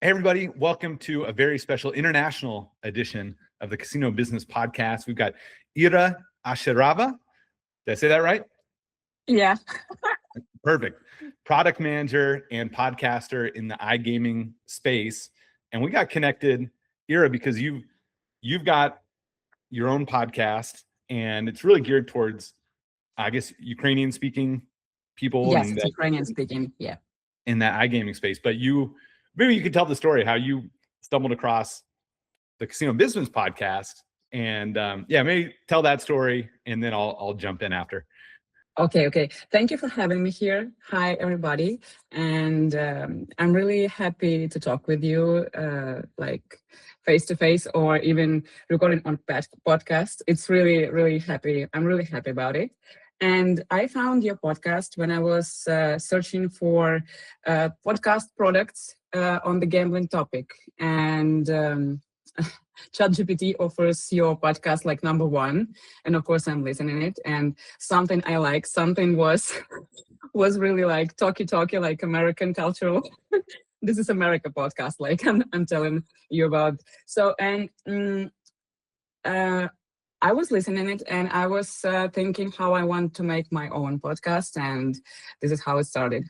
Hey, everybody. Welcome to a very special international edition of the Casino Business Podcast. We've got Iryna Ashyrova. Did I say that right? Yeah. Perfect. Product manager and podcaster in the iGaming space. And we got connected, Ira, because you've got your own podcast, and it's really geared towards, I guess, Ukrainian speaking people. Yes, and it's Ukrainian speaking. Yeah. in that iGaming space. But maybe you could tell the story how you stumbled across the Casino Business Podcast, and maybe tell that story, and then I'll jump in after. Okay. Thank you for having me here. Hi, everybody. And I'm really happy to talk with you, like face to face, or even recording on podcast. It's really, really happy. I'm really happy about it. And I found your podcast when I was searching for podcast products on the gambling topic. And ChatGPT offers your podcast like number one, and of course I'm listening it. And something I like, something was really like talky, like American cultural. This is America podcast, like I'm telling you about. So and I was listening it, and I was thinking how I want to make my own podcast, and this is how it started.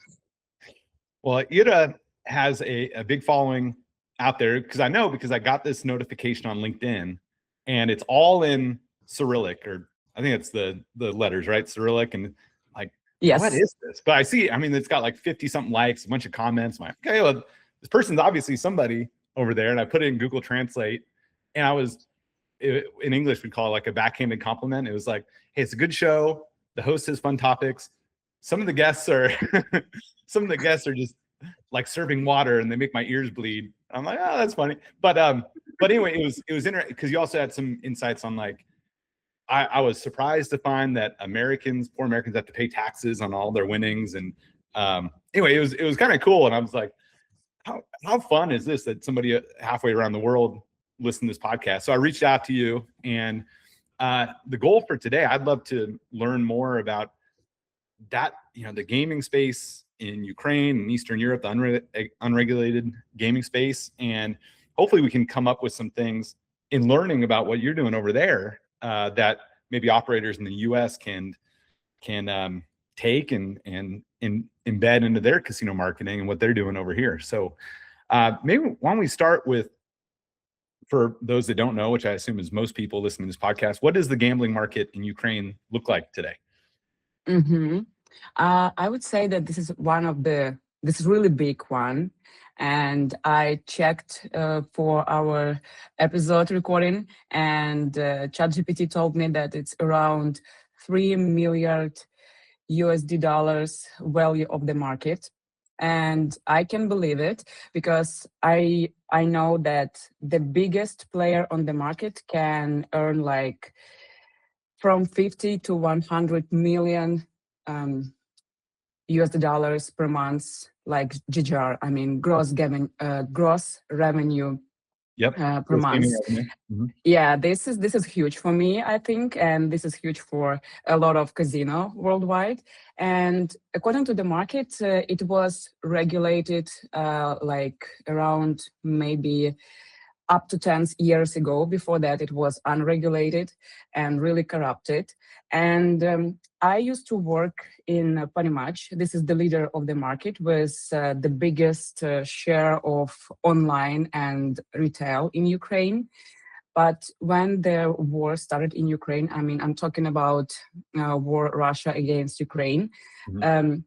Well, Ira has a big following out there, because I got this notification on LinkedIn, and it's all in Cyrillic, or I think it's the letters, right? Cyrillic, and like, yes. What is this? But I see, it's got like 50 something likes, a bunch of comments. I'm like, okay, well, this person's obviously somebody over there. And I put it in Google Translate, and in English, we call it like a backhanded compliment. It was like, hey, it's a good show. The host has fun topics. Some of the guests are just like serving water, and they make my ears bleed. I'm like, oh, that's funny. But anyway, it was interesting because you also had some insights on, like, I was surprised to find that poor Americans have to pay taxes on all their winnings. And anyway, it was kind of cool. And I was like, how fun is this that somebody halfway around the world listen to this podcast? So I reached out to you, and the goal for today, I'd love to learn more about that, the gaming space in Ukraine and Eastern Europe, the unregulated gaming space. And hopefully we can come up with some things in learning about what you're doing over there that maybe operators in the US can take and embed into their casino marketing and what they're doing over here. So maybe why don't we start with, for those that don't know, which I assume is most people listening to this podcast, what does the gambling market in Ukraine look like today? Mm-hmm. I would say that this is this is really big one. And I checked for our episode recording, and ChatGPT told me that it's around $3 million value of the market. And I can believe it, because I know that the biggest player on the market can earn like from 50 to 100 million US dollars per month, like GGR, gross revenue per month. Mm-hmm. Yeah, this is huge for me, I think, and this is huge for a lot of casino worldwide. And according to the market, it was regulated like around maybe up to 10 years ago. Before that, it was unregulated and really corrupted. And I used to work in Panimatch. This is the leader of the market with the biggest share of online and retail in Ukraine. But when the war started in Ukraine, I'm talking about war Russia against Ukraine. Mm-hmm.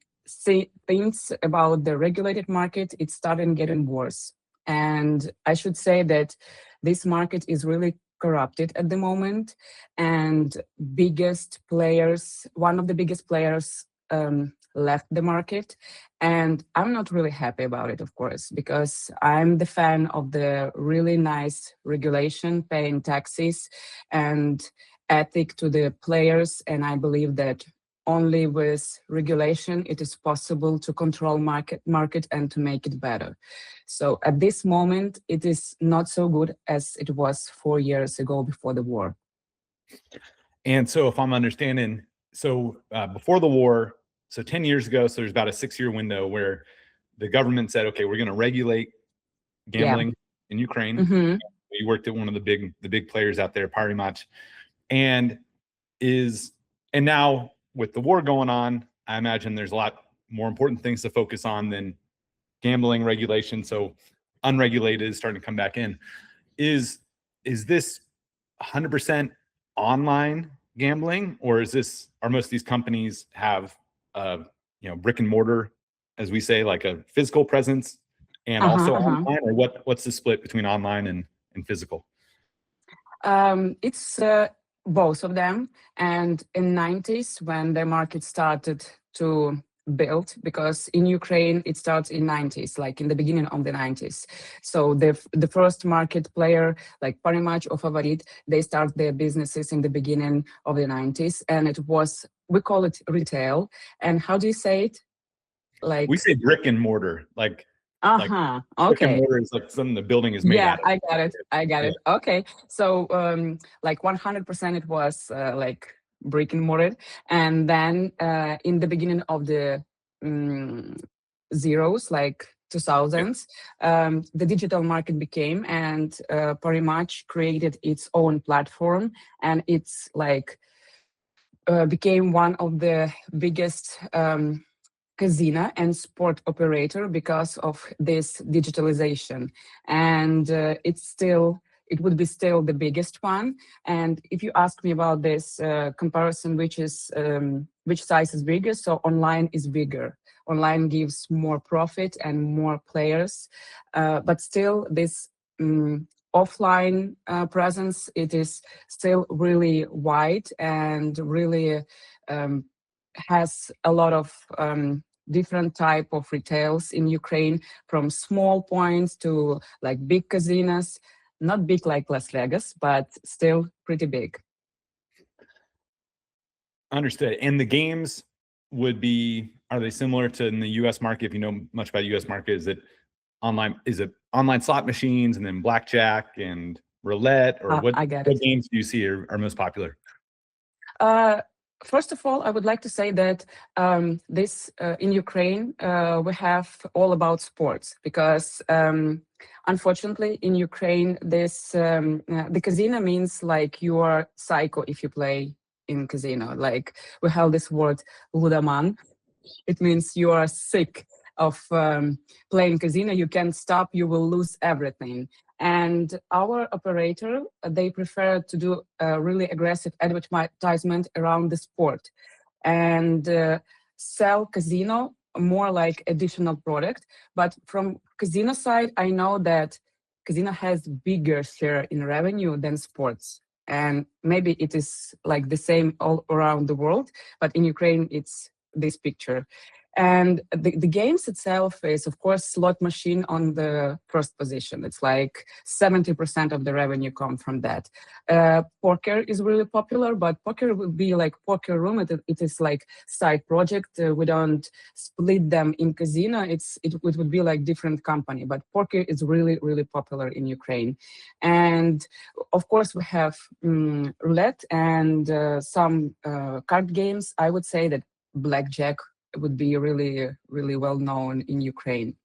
Things about the regulated market, it started getting worse. And I should say that this market is really corrupted at the moment, and one of the biggest players left the market. And I'm not really happy about it, of course, because I'm the fan of the really nice regulation, paying taxes and ethic to the players. And I believe that only with regulation it is possible to control market and to make it better. So at this moment, it is not so good as it was 4 years ago before the war. And so if I'm understanding, before the war, so 10 years ago, so there's about a 6-year window where the government said, okay, we're going to regulate gambling in Ukraine. Mm-hmm. You worked at one of the big players out there, Party Match, and now with the war going on, I imagine there's a lot more important things to focus on than gambling regulation. So unregulated is starting to come back in. Is this 100% online gambling, or are most of these companies have brick and mortar, as we say, like a physical presence and also online, or what's the split between online and physical? It's both of them. And in 90s, when the market started to build, because in Ukraine it starts in 90s, like in the beginning of the 90s. So the first market player, like Party Match or Favorit, they start their businesses in the beginning of the 90s, and we call it retail. And how do you say it? Like, we say brick and mortar, like brick and okay. mortar is like something the building is made out of. I got it. Okay. So like 100% it was like brick and mortar. And then in the beginning of the zeros, like 2000s, the digital market became, and Party Match created its own platform, and it's like became one of the biggest casino and sport operator because of this digitalization. And it would be still the biggest one. And if you ask me about this comparison, which size is bigger, so online is bigger. Online gives more profit and more players, but still this offline presence, it is still really wide and really has a lot of different type of retails in Ukraine, from small points to like big casinos, not big like Las Vegas, but still pretty big. Understood. And the games are they similar to in the US market? If you know much about US market, is it online slot machines and then blackjack and roulette, or what games do you see are most popular? First of all, I would like to say that in Ukraine, we have all about sports, because unfortunately in Ukraine, the casino means like you are psycho if you play in casino. Like we have this word ludoman. It means you are sick of playing casino. You can't stop, you will lose everything. And our operator, they prefer to do a really aggressive advertisement around the sport and sell casino more like additional product. But from casino side, I know that casino has bigger share in revenue than sports. And maybe it is like the same all around the world, but in Ukraine, it's this picture. And the games itself is, of course, slot machine on the first position. It's like 70% of the revenue come from that. Poker is really popular, but poker would be like poker room. It is like side project. We don't split them in casino. It would be like different company, but poker is really, really popular in Ukraine. And of course, we have roulette and some card games. I would say that blackjack would be really, really well known in Ukraine.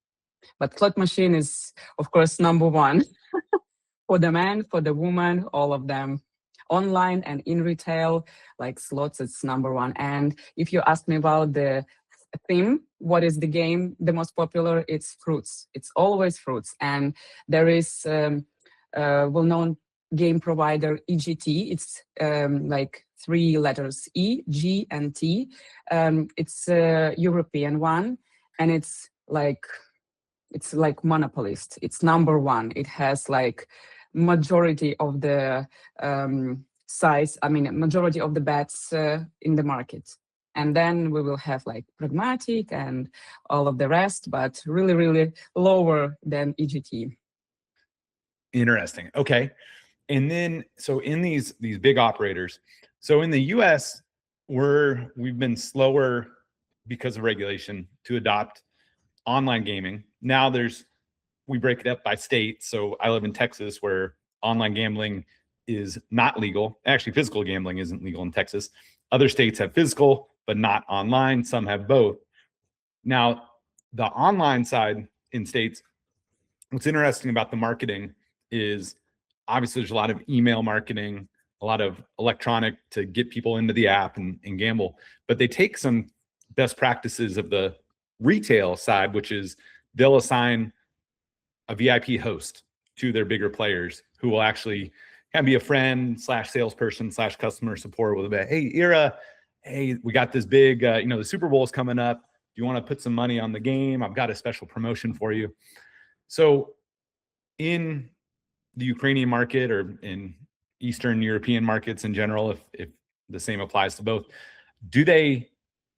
But slot machine is, of course, number one for the man, for the woman, all of them. Online and in retail, like slots, it's number one. And if you ask me about the theme, what is the game the most popular? It's fruits. It's always fruits. And there is well-known game provider EGT. It's like 3 letters, E, G, and T. It's a European one, and it's like monopolist. It's number one. It has like majority of the majority of the bets in the market. And then we will have like Pragmatic and all of the rest, but really, really lower than EGT. Interesting. Okay. And then, so in these big operators, so in the US, we've been slower because of regulation to adopt online gaming. Now we break it up by state. So I live in Texas, where online gambling is not legal. Actually, physical gambling isn't legal in Texas. Other states have physical, but not online. Some have both. Now, the online side in states, what's interesting about the marketing is obviously there's a lot of email marketing, a lot of electronic to get people into the app and gamble, but they take some best practices of the retail side, which is they'll assign a VIP host to their bigger players who will actually kind of be a friend / salesperson / customer support with a bit. Hey, Ira, hey, we got this big, the Super Bowl is coming up. Do you want to put some money on the game? I've got a special promotion for you. So in the Ukrainian market or in Eastern European markets in general, if the same applies to both,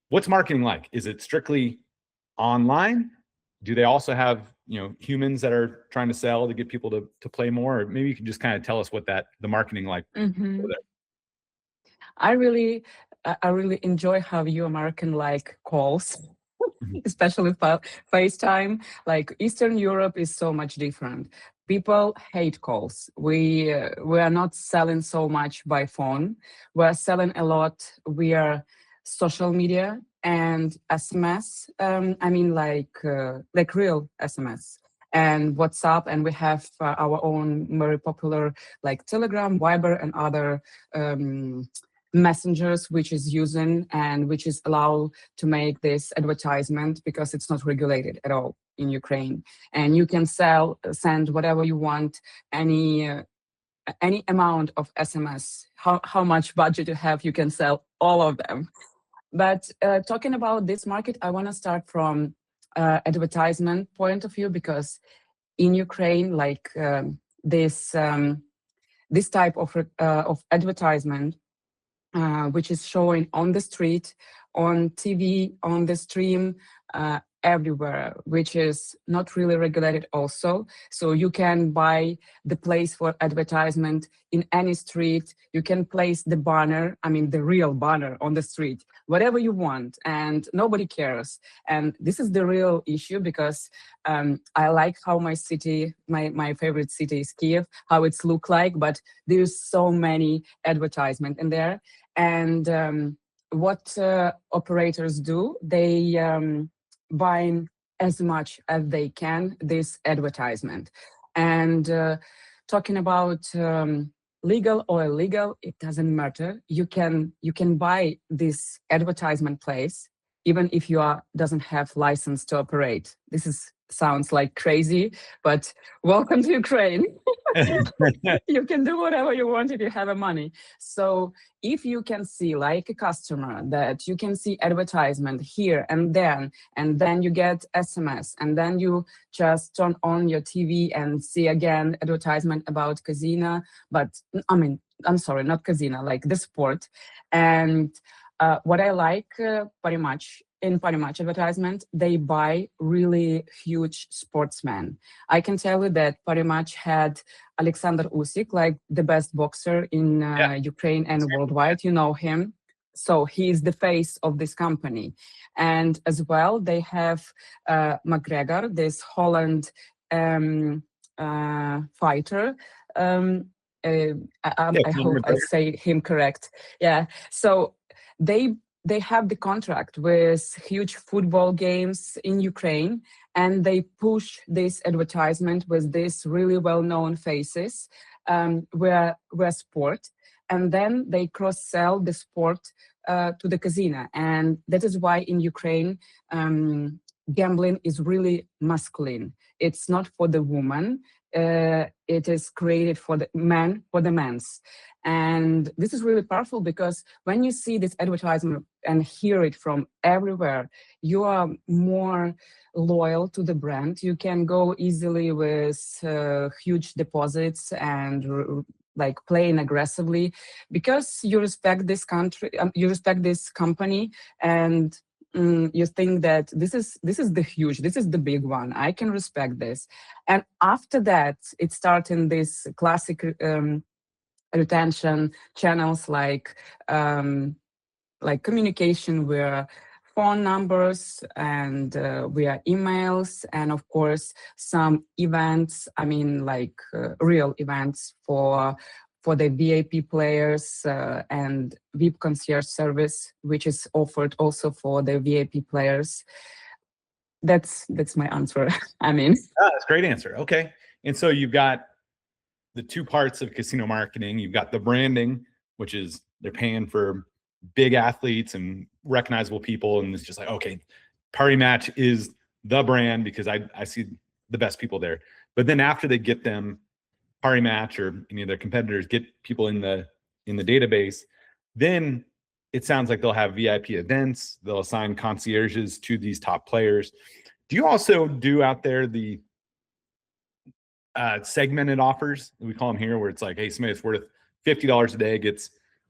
what's marketing like? Is it strictly online? Do they also have, humans that are trying to sell to get people to play more? Or maybe you can just kind of tell us what the marketing like. I really enjoy how you American like calls, especially FaceTime. Like Eastern Europe is so much different. People hate calls. We are not selling so much by phone. We're selling a lot via social media and SMS. I mean, like real SMS and WhatsApp, and we have our own very popular like Telegram, Viber, and other messengers which is using and which is allowed to make this advertisement because it's not regulated at all in Ukraine, and you can send whatever you want, any amount of SMS, how much budget you have, you can sell all of them. But talking about this market, I want to start from advertisement point of view, because in Ukraine, like this type of advertisement, which is showing on the street, on TV, on the stream, everywhere, which is not really regulated also. So you can buy the place for advertisement in any street. You can place the banner, I mean the real banner on the street, whatever you want, and nobody cares. And this is the real issue, because I like how my city, my favorite city is Kiev, how it's look like, but there's so many advertisement in there. And what operators do, they buying as much as they can this advertisement. And talking about legal or illegal, it doesn't matter. You can buy this advertisement place even if you doesn't have license to operate. Sounds like crazy, but welcome to Ukraine. You can do whatever you want if you have money. So if you can see, like a customer, that you can see advertisement here and then you get SMS, and then you just turn on your TV and see again advertisement about casino, but I'm sorry, not casino, like the sport. And what I like pretty much advertisement, they buy really huge sportsmen. I can tell you that pretty much had Alexander Usyk, like the best boxer in Ukraine and worldwide. You know him. So he is the face of this company. And as well, they have McGregor, this Holland fighter. I hope I say him correct. Yeah. So they have the contract with huge football games in Ukraine, and they push this advertisement with these really well-known faces, where sport, and then they cross-sell the sport to the casino. And that is why in Ukraine, gambling is really masculine. It's not for the woman. It is created for the man, for the men's. And this is really powerful, because when you see this advertisement and hear it from everywhere, you are more loyal to the brand. You can go easily with huge deposits and like playing aggressively, because you respect this country, you respect this company, and you think that this is the big one. I can respect this. And after that, it starts in this classic retention channels, like communication via phone numbers and via emails, and of course some events. I mean, like real events for the VIP players and VIP concierge service, which is offered also for the VIP players. That's my answer. I mean, That's a great answer. Okay. And so you've got the two parts of casino marketing. You've got the branding, which is they're paying for big athletes and recognizable people. And it's just like, okay, Party Match is the brand because I see the best people there. But then after they get them, Party Match or any of their competitors get people in the database, then it sounds like they'll have VIP events. They'll assign concierges to these top players. Do you also do out there the segmented offers, we call them here, where it's like, hey, somebody that's worth $50 a day gets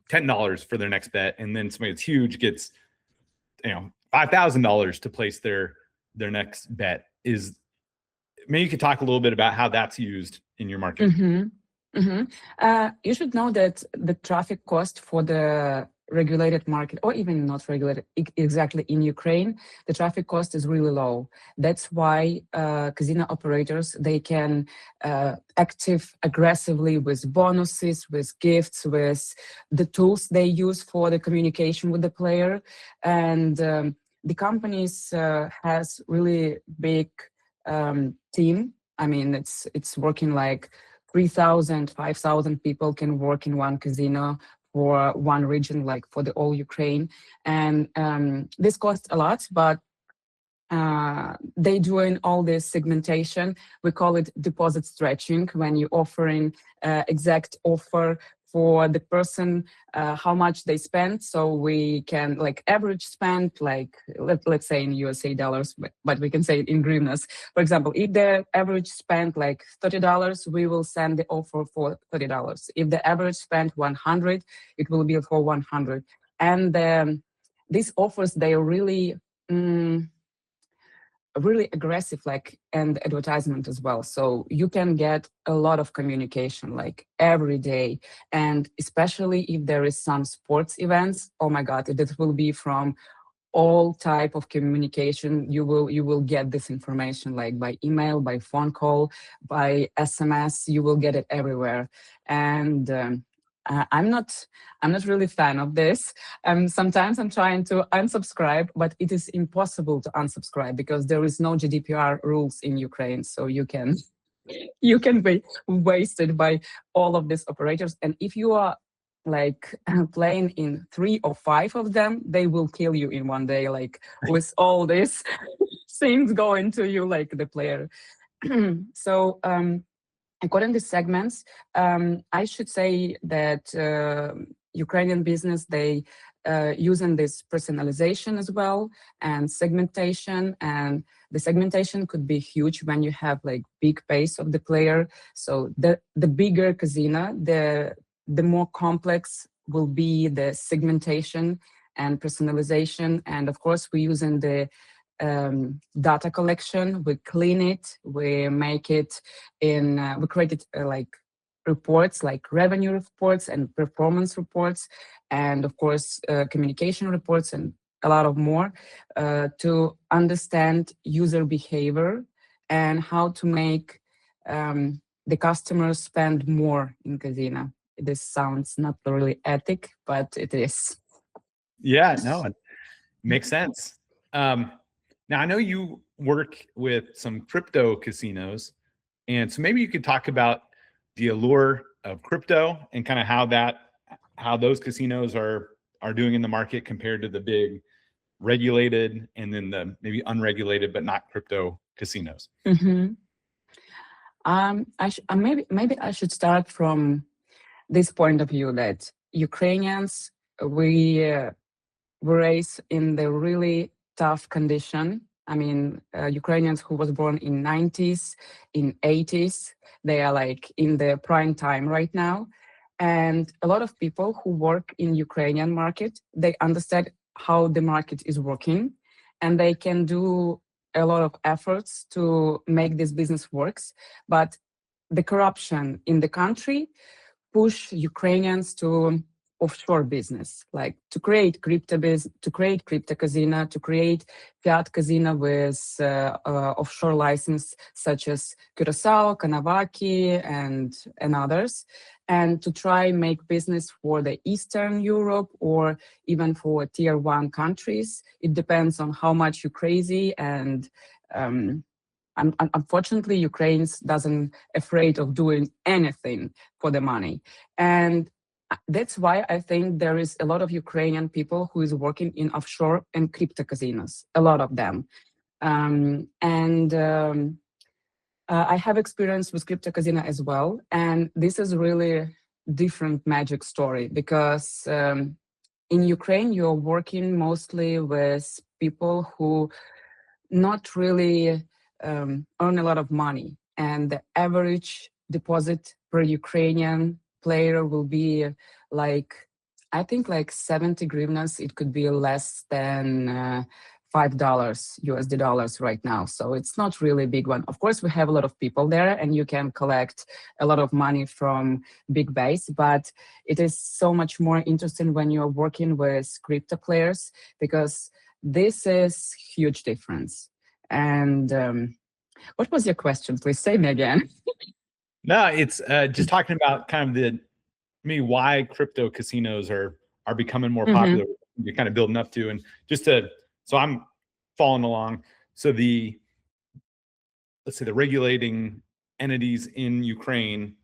$10 for their next bet, and then somebody that's huge gets, $5,000 to place their next bet? Is maybe you could talk a little bit about how that's used in your market. You should know that the traffic cost for the regulated market, or even not regulated, exactly in Ukraine, the traffic cost is really low. That's why casino operators, they can active aggressively with bonuses, with gifts, with the tools they use for the communication with the player. And the companies has really big team. I mean, it's working like 3,000, 5,000 people can work in one casino for one region, like for the all Ukraine. And this costs a lot, but they doing all this segmentation. We call it deposit stretching, when you're offering exact offer for the person, how much they spend. So we can like average spend, like let's say in USA dollars, but we can say it in hryvnias. For example, if the average spend like $30, we will send the offer for $30. If the average spend 100, it will be for 100. And these offers, they are really really aggressive, like, and advertisement as well. So you can get a lot of communication like every day. And especially if there is some sports events, oh my God, it will be from all type of communication. You will get this information like by email, by phone call, by SMS. You will get it everywhere. And I'm not really fan of this. Sometimes I'm trying to unsubscribe, but it is impossible to unsubscribe because there is no GDPR rules in Ukraine. So you can be wasted by all of these operators. And if you are like playing in 3 or 5 of them, they will kill you in one day, like with all these things going to you, like the player. So according to segments, I should say that Ukrainian business, they using this personalization as well and segmentation. And the segmentation could be huge when you have like big base of the player. So the bigger casino, the more complex will be the segmentation and personalization. And of course, we're using the data collection. We clean it, we make it in, we created like reports, like revenue reports and performance reports, and of course, communication reports and a lot of more to understand user behavior and how to make the customers spend more in casino. This sounds not really ethic, but it is. Yeah, no, it makes sense. Now, I know you work with some crypto casinos, and so maybe you could talk about the allure of crypto and kind of how those casinos are doing in the market compared to the big regulated and then the maybe unregulated but not crypto casinos. Maybe I should start from this point of view that Ukrainians, we raised in the really tough condition. I mean, Ukrainians who was born in 90s, in 80s, they are like in the prime time right now. And a lot of people who work in Ukrainian market, they understand how the market is working, and they can do a lot of efforts to make this business works. But the corruption in the country push Ukrainians to offshore business, like to create crypto casino, to create fiat casino with offshore license such as Curacao, Kanavaki, and others, and to try make business for the Eastern Europe or even for tier 1 countries. It depends on how much you're crazy and unfortunately, Ukraine doesn't afraid of doing anything for the money. And that's why I think there is a lot of Ukrainian people who is working in offshore and crypto casinos, a lot of them. I have experience with crypto casino as well. And this is really different magic story because in Ukraine, you're working mostly with people who not really earn a lot of money. And the average deposit per Ukrainian player will be like, I think like 70 hryvnias. It could be less than $5 USD dollars right now. So it's not really a big one. Of course, we have a lot of people there and you can collect a lot of money from big base, but it is so much more interesting when you're working with crypto players because this is huge difference. And what was your question? Please say me again. No, it's just talking about kind of why crypto casinos are becoming more popular. You're kind of building up to, and just to, so I'm following along. So let's say the regulating entities in Ukraine,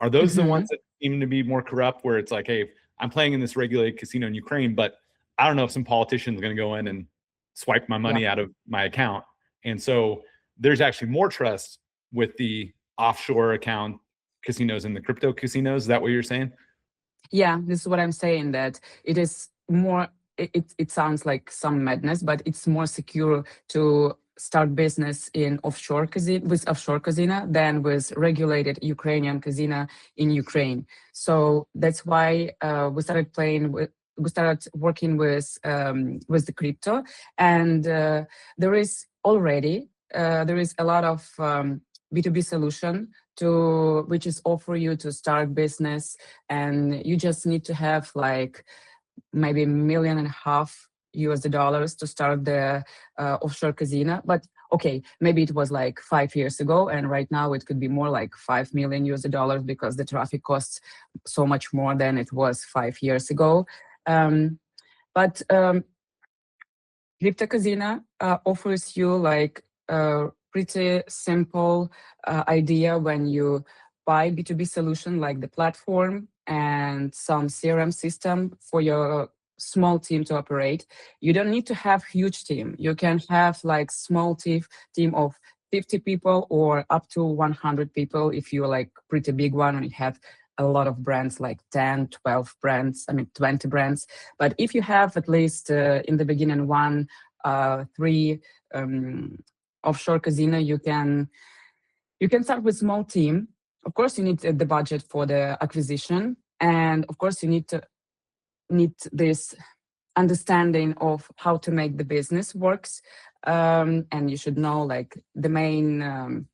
are those the ones that seem to be more corrupt, where it's like, hey, I'm playing in this regulated casino in Ukraine, but I don't know if some politician's going to go in and swipe my money out of my account. And so there's actually more trust with the offshore account casinos and the crypto casinos. Is that what you're saying? Yeah, this is what I'm saying, that it is more, it sounds like some madness, but it's more secure to start business in offshore casino with offshore casino than with regulated Ukrainian casino in Ukraine. So that's why we started working with the crypto, and there is already there is a lot of B2B solution which is offer you to start business, and you just need to have like maybe $1.5 million USD dollars to start the offshore casino. But okay, maybe it was like 5 years ago, and right now it could be more like $5 million USD dollars because the traffic costs so much more than it was 5 years ago. But crypto casino offers you like pretty simple idea when you buy B2B solution like the platform and some CRM system for your small team to operate. You don't need to have huge team. You can have like small team of 50 people or up to 100 people if you're like pretty big one and you have a lot of brands, like 10, 12 brands, 20 brands. But if you have at least in the beginning 3 offshore casino, you can start with small team. Of course, you need the budget for the acquisition, and of course, you need this understanding of how to make the business works, and you should know like the main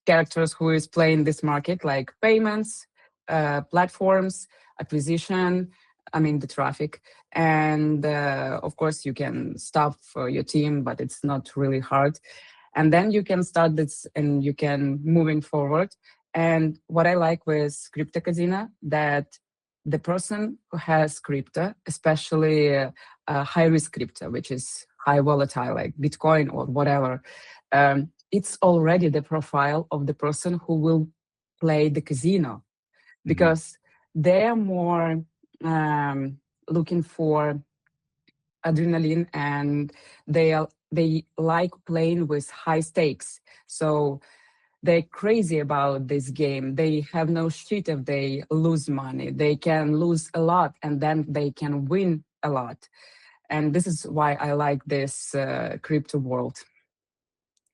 characters who is playing this market, like payments, platforms, acquisition, the traffic. And of course, you can staff your team, but it's not really hard. And then you can start this and you can moving forward. And what I like with crypto casino, that the person who has crypto, especially high risk crypto, which is high volatile, like Bitcoin or whatever, it's already the profile of the person who will play the casino, because they are more looking for adrenaline, and they like playing with high stakes. So they're crazy about this game. They have no shit if they lose money. They can lose a lot and then they can win a lot. And this is why I like this crypto world.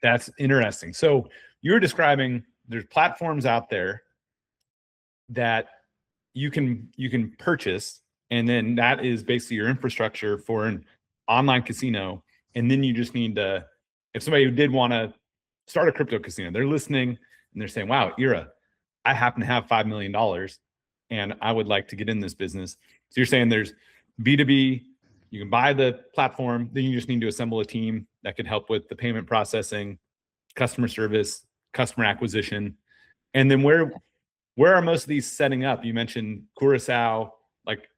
That's interesting. So you're describing there's platforms out there that you can purchase, and then that is basically your infrastructure for an online casino. And then you just need to, if somebody did want to start a crypto casino, they're listening and they're saying, wow, Ira, I happen to have $5 million and I would like to get in this business. So you're saying there's B2B, you can buy the platform, then you just need to assemble a team that could help with the payment processing, customer service, customer acquisition. And then where are most of these setting up? You mentioned Curacao. Like,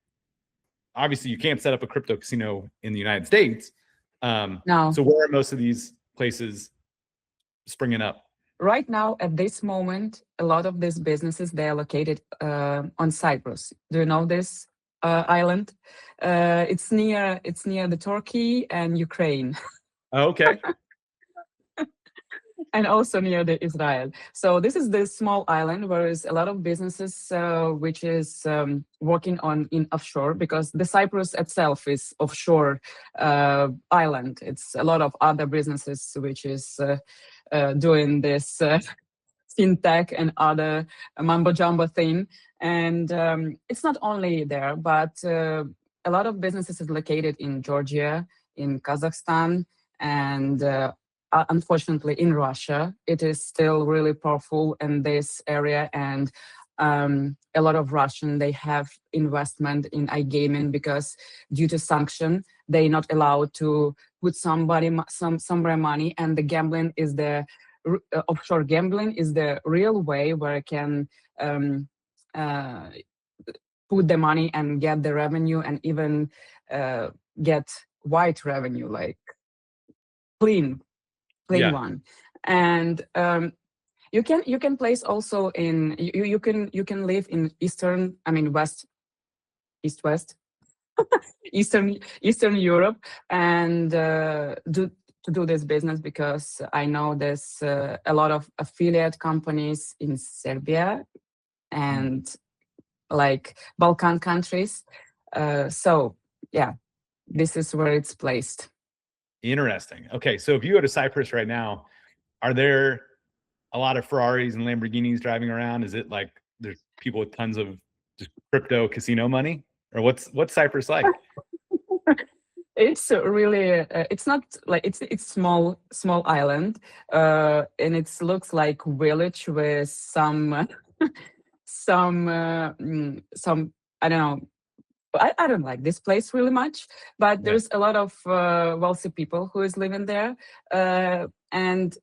obviously you can't set up a crypto casino in the United States, Now, So where are most of these places springing up? right now, at this moment, a lot of these businesses, they are located on Cyprus. Do you know this island? It's near the Turkey and Ukraine. Oh, okay. And also near the Israel. So this is the small island where is a lot of businesses which is working on in offshore, because the Cyprus itself is offshore island. It's a lot of other businesses which is doing this fintech and other mumbo jumbo thing. And it's not only there, but a lot of businesses is located in Georgia, in Kazakhstan, and unfortunately in Russia. It is still really powerful in this area, and a lot of Russian, they have investment in iGaming because due to sanction, they're not allowed to put somewhere money, and the gambling is the offshore gambling is the real way where I can put the money and get the revenue, and even get white revenue, like clean Yeah. one. And you can place also in you can live in eastern, I mean west Eastern Europe, and do this business, because I know there's a lot of affiliate companies in Serbia and like Balkan countries. So yeah, this is where it's placed. Interesting. Okay, so if you go to Cyprus right now, are there a lot of Ferraris and Lamborghinis driving around? Is it like there's people with tons of just crypto casino money, or what's Cyprus like? It's really it's not like it's small island, and it looks like village with some some I don't know. I don't like this place really much, but there's a lot of wealthy people who is living there, and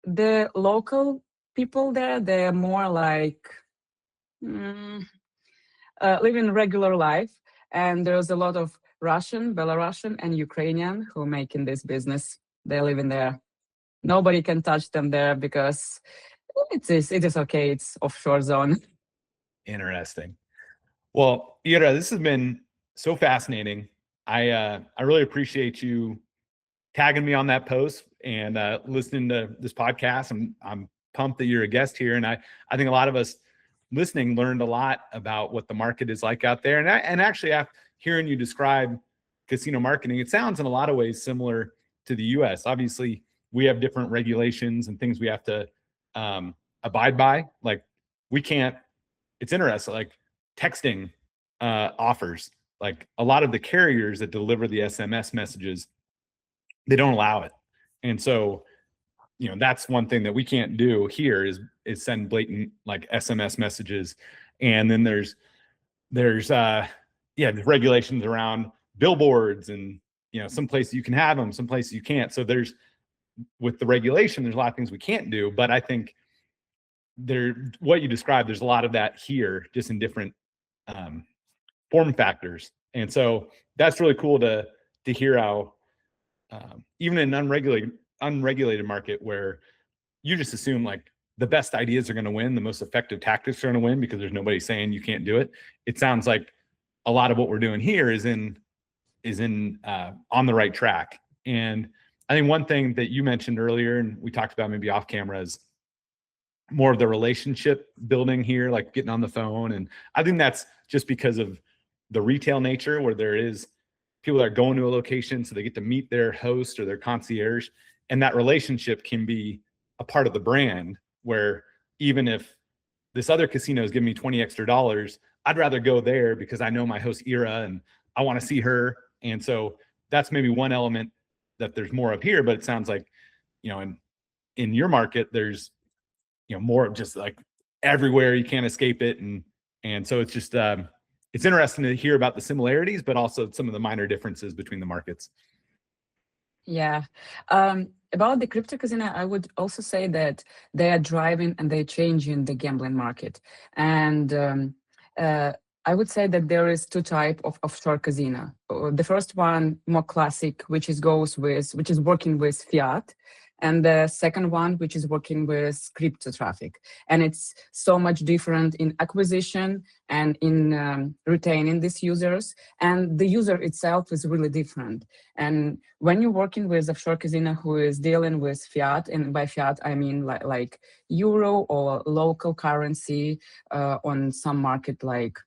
the local people there, they're more like living regular life, and there's a lot of Russian, Belarusian, and Ukrainian who making this business. They're living there. Nobody can touch them there because it is okay. It's offshore zone. Interesting. Well, Ira, this has been so fascinating. I really appreciate you tagging me on that post and listening to this podcast. I'm pumped that you're a guest here, and I think a lot of us listening learned a lot about what the market is like out there. And actually, after hearing you describe casino marketing, it sounds in a lot of ways similar to the U.S. Obviously, we have different regulations and things we have to abide by. Like we can't. It's interesting. Like texting offers, like a lot of the carriers that deliver the SMS messages, they don't allow it. And so, that's one thing that we can't do here is send blatant like SMS messages. And then there's regulations around billboards, and some places you can have them, some places you can't. So with the regulation, there's a lot of things we can't do, but I think what you described, there's a lot of that here, just in different form factors. And so that's really cool to hear how even in an unregulated market where you just assume like the best ideas are going to win, the most effective tactics are going to win because there's nobody saying you can't do it. It sounds like a lot of what we're doing here is on the right track. And I think one thing that you mentioned earlier, and we talked about maybe off camera, is more of the relationship building here, like getting on the phone. And I think that's just because of the retail nature, where there is people that are going to a location, so they get to meet their host or their concierge, and that relationship can be a part of the brand, where even if this other casino is giving me 20 extra dollars, I'd rather go there because I know my host Ira and I want to see her. And so that's maybe one element that there's more of here, but it sounds like, in your market, there's, more of just like everywhere, you can't escape it. And so it's just, it's interesting to hear about the similarities, but also some of the minor differences between the markets. Yeah. About the crypto casino, I would also say that they are driving and they're changing the gambling market. And I would say that there is two types of offshore casino. The first one, more classic, which is working with fiat, and the second one, which is working with crypto traffic. And it's so much different in acquisition and in retaining these users. And the user itself is really different. And when you're working with offshore casino who is dealing with fiat, and by fiat I mean like euro or local currency on some market like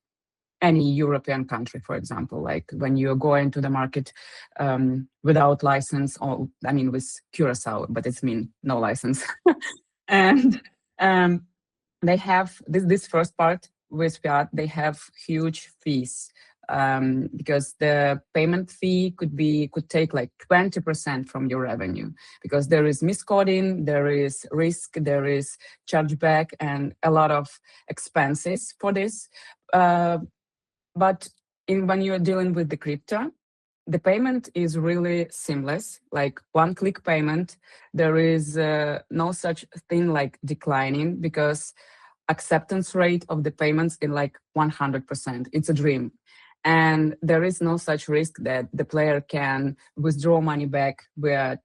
any European country, for example, like when you go into the market without license, or I mean with Curacao, but it's mean no license. And they have this first part with fiat, they have huge fees because the payment fee could take like 20% from your revenue, because there is miscoding, there is risk, there is chargeback, and a lot of expenses for this. But when you're dealing with the crypto, the payment is really seamless, like one-click payment. There is no such thing like declining, because acceptance rate of the payments is like 100%. It's a dream. And there is no such risk that the player can withdraw money back via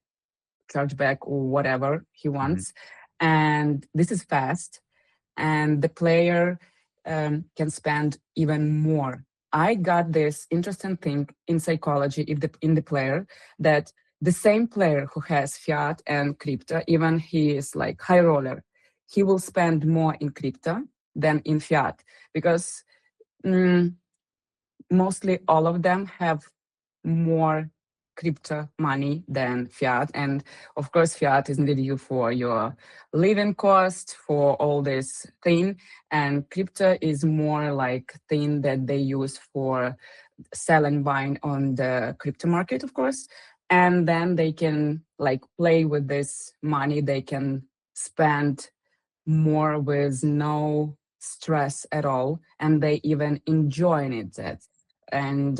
chargeback or whatever he wants. And this is fast. And the player can spend even more. I got this interesting thing in psychology in the player, that the same player who has fiat and crypto, even he is like high roller, he will spend more in crypto than in fiat, because mostly all of them have more crypto money than fiat. And of course, fiat is needed you for your living cost, for all this thing. And crypto is more like thing that they use for selling, buying on the crypto market, of course. And then they can like play with this money. They can spend more with no stress at all. And they even enjoying it. And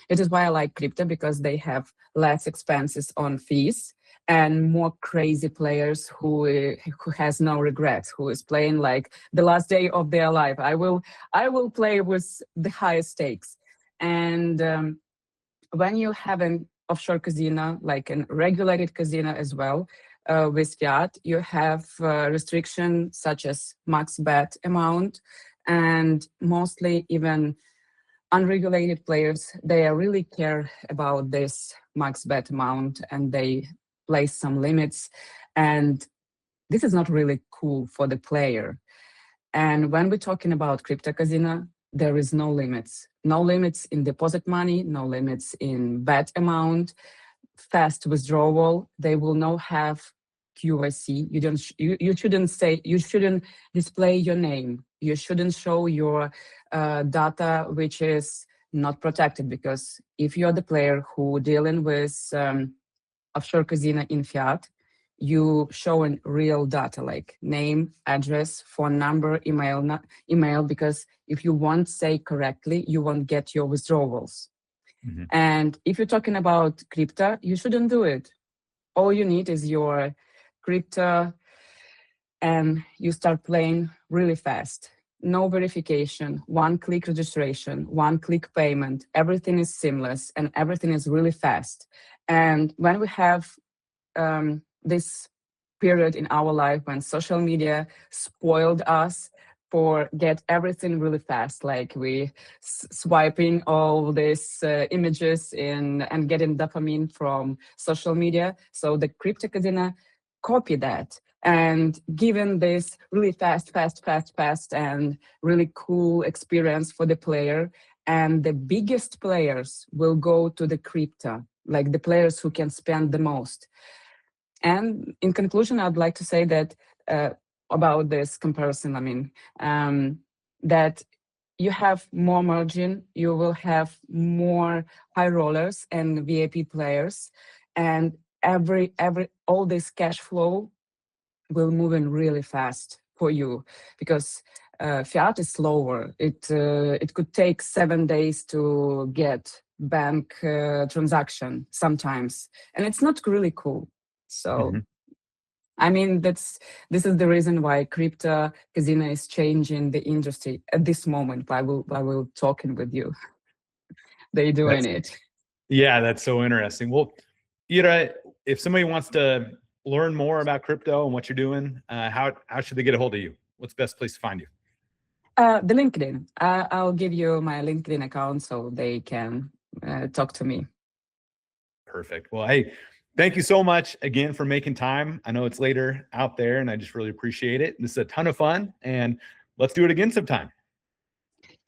it is why I like crypto, because they have less expenses on fees and more crazy players who has no regrets, who is playing like the last day of their life. I will play with the highest stakes. And when you have an offshore casino, like a regulated casino as well, with fiat, you have restrictions such as max bet amount, and mostly even unregulated players, they really care about this max bet amount, and they place some limits. And this is not really cool for the player. And when we're talking about crypto casino, there is no limits. No limits in deposit money, no limits in bet amount, fast withdrawal. They will not have QIC. You shouldn't display your name. You shouldn't show your data, which is not protected, because if you're the player who dealing with offshore casino in fiat, you showing real data like name, address, phone number, email, because if you won't say correctly, you won't get your withdrawals. And if you're talking about crypto, you shouldn't do it. All you need is your crypto, and you start playing really fast. No verification, one-click registration, one-click payment. Everything is seamless and everything is really fast. And when we have this period in our life when social media spoiled us for get everything really fast, like we swiping all these images and getting dopamine from social media. So the crypto casino copy that and given this really fast and really cool experience for the player. And the biggest players will go to the crypto, like the players who can spend the most. And in conclusion, I'd like to say that about this comparison, I mean, that you have more margin, you will have more high rollers and VIP players, and all this cash flow will move in really fast for you, because fiat is slower. It could take 7 days to get bank transaction sometimes, and it's not really cool. So I mean, this is the reason why crypto casino is changing the industry at this moment while we're talking with you. They're doing it. Yeah, that's so interesting. Well, Ira, if somebody wants to learn more about crypto and what you're doing, how should they get a hold of you? What's the best place to find you? The LinkedIn. I'll give you my LinkedIn account so they can talk to me. Perfect. Well, hey, thank you so much again for making time. I know it's later out there and I just really appreciate it. This is a ton of fun and let's do it again sometime.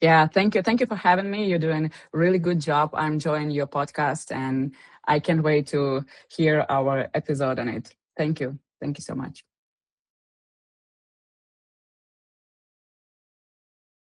Yeah, thank you. Thank you for having me. You're doing a really good job. I'm enjoying your podcast and I can't wait to hear our episode on it. Thank you. Thank you so much.